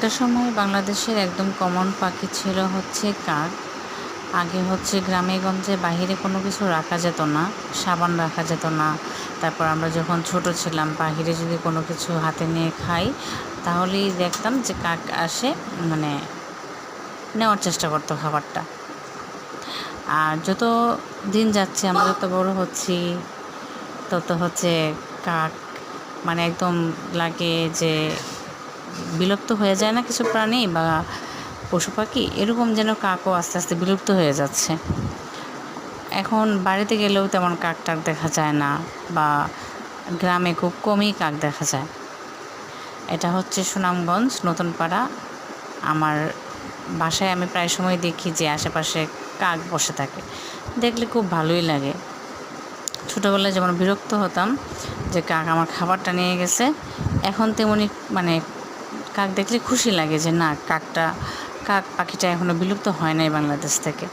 একটা সময় বাংলাদেশের একদম কমন পাখি ছিল হচ্ছে কাক। আগে হচ্ছে গ্রামে গঞ্জে বাহিরে কোনো কিছু রাখা যেত না, সাবান রাখা যেত না। তারপর আমরা যখন ছোট ছিলাম বাহিরে যদি কোনো কিছু হাতে নিয়ে খাই তাহলেই দেখতাম যে কাক আসে, মানে নেওয়ার চেষ্টা করতো খাবারটা। আর যত দিন যাচ্ছে আমরা যত বড় হচ্ছি তত হচ্ছে কাক মানে একদম লাগে যে বিলুপ্ত হয়ে যায় না কিছু প্রাণী বা পশু পাখি, এরকম যেন কাকও আস্তে আস্তে বিলুপ্ত হয়ে যাচ্ছে। এখন বাড়িতে গেলেও তেমন কাক টাক দেখা যায় না, বা গ্রামে খুব কমই কাক দেখা যায়। এটা হচ্ছে সুনামগঞ্জ নতুন পাড়া। আমার বাসায় আমি প্রায় সময় দেখি যে আশেপাশে কাক বসে থাকে, দেখলে খুব ভালোই লাগে। ছোটোবেলায় যেমন বিরক্ত হতাম যে কাক আমার খাবারটা নিয়ে গেছে, এখন তেমনি মানে কাক দেখলে খুশি লাগে যে না, কাক পাখিটা এখনও বিলুপ্ত হয় নাই বাংলাদেশ থেকে।